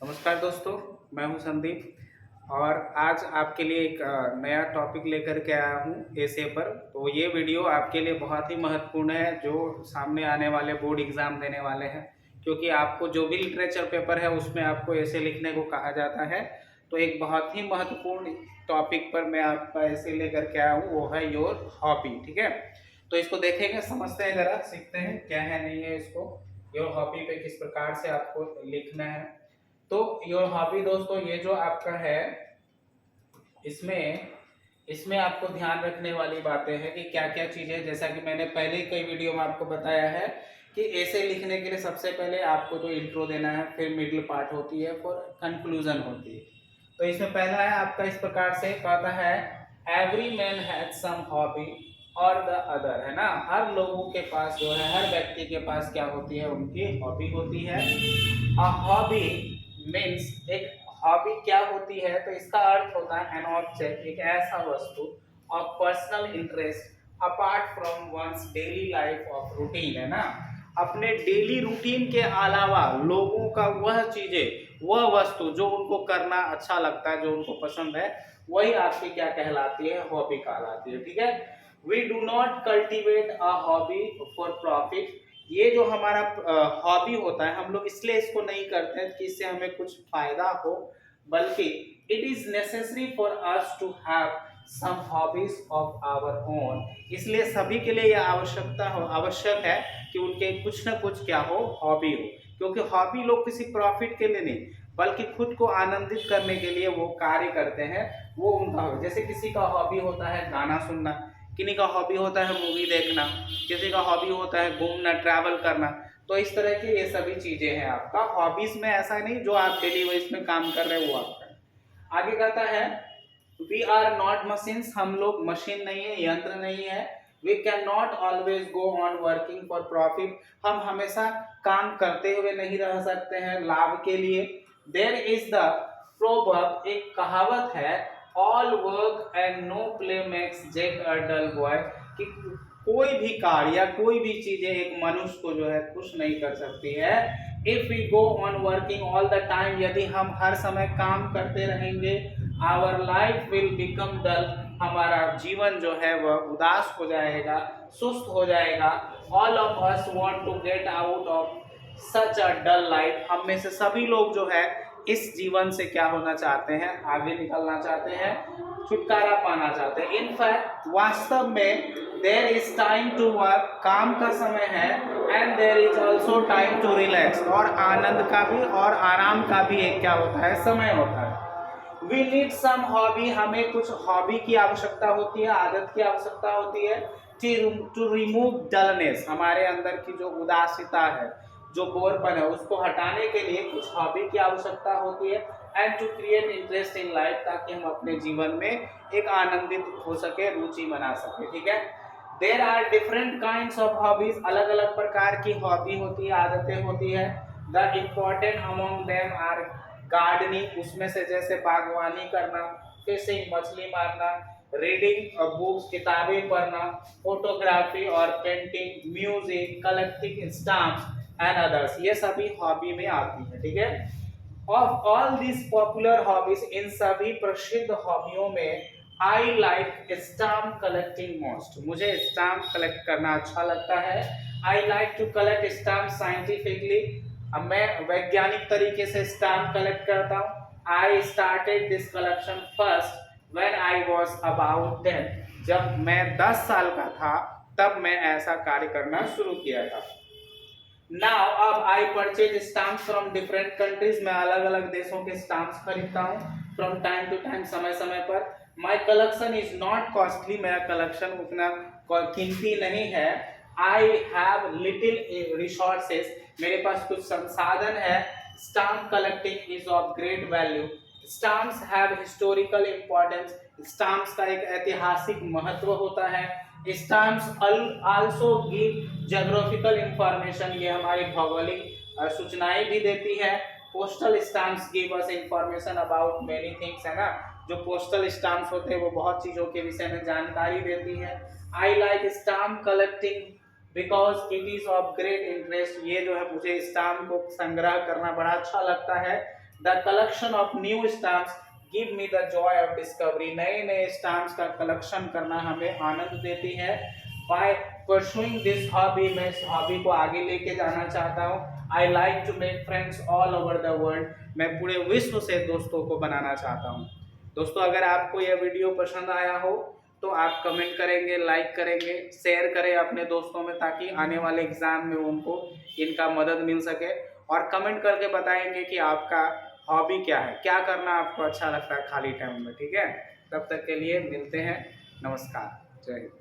नमस्कार दोस्तों, मैं हूं संदीप और आज आपके लिए एक नया टॉपिक लेकर के आया हूं एसे पर। तो ये वीडियो आपके लिए बहुत ही महत्वपूर्ण है जो सामने आने वाले बोर्ड एग्जाम देने वाले हैं, क्योंकि आपको जो भी लिटरेचर पेपर है उसमें आपको ऐसे लिखने को कहा जाता है। तो एक बहुत ही महत्वपूर्ण टॉपिक पर मैं आपका ऐसे लेकर के आया हूँ, वो है योर हॉबी। ठीक है, तो इसको देखेंगे, समझते हैं, जरा सीखते हैं क्या है नहीं है इसको। योर हॉबी पे किस प्रकार से आपको लिखना है। तो योर हॉबी दोस्तों, ये जो आपका है इसमें इसमें आपको ध्यान रखने वाली बातें हैं कि क्या क्या चीजें, जैसा कि मैंने पहले कई वीडियो में आपको बताया है कि ऐसे लिखने के लिए सबसे पहले आपको तो इंट्रो देना है, फिर मिडिल पार्ट होती है, फिर कंक्लूजन होती है। तो इसमें पहला है आपका इस प्रकार से कहता है, every man has some hobby or the other, है ना। हर लोगों के पास जो है, हर व्यक्ति के पास क्या होती है, उनकी हॉबी होती है। अ हॉबी मीन्स, एक हॉबी क्या होती है, तो इसका अर्थ होता है एन ऑब्जेक्ट, एक ऐसा वस्तु of personal interest apart from one's daily life of routine, है ना। अपने डेली रूटीन के अलावा लोगों का वह चीजें, वह वस्तु जो उनको करना अच्छा लगता है, जो उनको पसंद है, वही आपकी क्या कहलाती है, हॉबी कहलाती है। ठीक है, we do not cultivate a hobby for profit. ये जो हमारा हॉबी होता है, हम लोग इसलिए इसको नहीं करते हैं कि इससे हमें कुछ फायदा हो, बल्कि it is necessary for us to have some hobbies of our own. इसलिए सभी के लिए यह आवश्यक है कि उनके कुछ ना कुछ क्या हो, हॉबी हो। क्योंकि हॉबी लोग किसी प्रॉफिट के लिए नहीं, बल्कि खुद को आनंदित करने के लिए वो कार्य करते हैं, वो उनका हो। जैसे किसी का हॉबी होता है गाना सुनना, किसी का हॉबी होता है मूवी देखना, किसी का हॉबी होता है घूमना, ट्रैवल करना। तो इस तरह की ये सभी चीजें हैं आपका हॉबीज में। ऐसा नहीं जो आप डेली बेसिस में काम कर रहे हैं वो आपका है। आगे कहता है, वी आर नॉट मशीन्स, हम लोग मशीन नहीं है, यंत्र नहीं है। We can not always go on working for profit, हम हमेशा काम करते हुए नहीं रह सकते हैं लाभ के लिए। देयर इज द प्रोवर्ब, एक कहावत है, all work and no play makes Jack a dull boy, कि कोई भी कार्य या कोई भी चीजें एक मनुष्य को जो है खुश नहीं कर सकती है। If we go on working all the time, यदि हम हर समय काम करते रहेंगे, our life will become dull, हमारा जीवन जो है वह उदास हो जाएगा, सुस्त हो जाएगा। All of us want to get out of such a dull life, हम में से सभी लोग जो है इस जीवन से क्या होना चाहते हैं, आगे निकलना चाहते हैं, छुटकारा पाना चाहते हैं। इनफैक्ट वास्तव में there is time to work, काम का समय है, and there is also time to relax, और आनंद का भी और आराम का भी एक क्या होता है, समय होता है। वी नीड सम हॉबी, हमें कुछ हॉबी की आवश्यकता होती है, आदत की आवश्यकता होती है। टू रिमूव डलनेस, हमारे अंदर की जो उदासीता है, जो बोरपन है, उसको हटाने के लिए कुछ हॉबी की आवश्यकता होती है। And to create interest in life, ताकि हम अपने जीवन में एक आनंदित हो सके, रुचि बना सके। ठीक है, there are different kind of hobbies, अलग अलग प्रकार की हॉबी होती है, आदतें होती है। The important among them are gardening, उसमें से जैसे बागवानी करना, फिशिंग, मछली मारना, रीडिंग बुक्स, किताबें पढ़ना, फोटोग्राफी और painting, music, collecting stamps and others, ये सभी हॉबी में आती है। ठीक है, of all this popular hobbies, इन सभी प्रसिद्ध हॉबियों में I like stamp collecting most, मुझे स्टाम्प कलेक्ट करना अच्छा लगता है। I like to collect stamp scientifically, अब मैं वैज्ञानिक तरीके से स्टाम्प कलेक्ट करता हूँ। I started this collection first when I was about 10, जब मैं 10 साल का था तब मैं ऐसा कार्य करना शुरू किया था। नाउ अब I purchase stamps from different countries, मैं अलग अलग देशों के स्टाम्प्स खरीदता हूँ। फ्रॉम टाइम टू टाइम, समय समय पर। माई कलेक्शन इज नॉट कॉस्टली, मेरा कलेक्शन उतना कीमती नहीं है। आई हैव लिटिल रिसोर्सेज, मेरे पास कुछ संसाधन है। Stamp collecting is of great value, stamps have historical importance, stamps का एक ऐतिहासिक महत्व होता है। Stamps also give geographical information, ये हमारी भौगोलिक सूचनाएं भी देती है। Postal stamps give us information about many things, है ना। जो पोस्टल स्टाम्प्स होते हैं वो बहुत चीजों के विषय में जानकारी देती है। I like stamp collecting because it is of great interest, ये जो है मुझे स्टाम्प को संग्रह करना बड़ा अच्छा लगता है। The collection of new stamps give me the Joy of discovery. नए नए स्टैम्प्स का कलेक्शन करना हमें आनंद देती है। बाय परसुइंग दिस हॉबी, मैं इस हॉबी को आगे लेके जाना चाहता हूँ। I like to make friends all over the world, मैं पूरे विश्व से दोस्तों को बनाना चाहता हूँ। दोस्तों अगर आपको यह वीडियो पसंद आया हो तो आप कमेंट करेंगे, लाइक करेंगे, शेयर करें अपने दोस्तों में, ताकि आने वाले एग्जाम में उनको इनका मदद मिल सके। और कमेंट करके बताएंगे कि आपका हॉबी क्या है, क्या करना आपको अच्छा लगता है खाली टाइम में। ठीक है, तब तक के लिए मिलते हैं। नमस्कार, जय हिंद।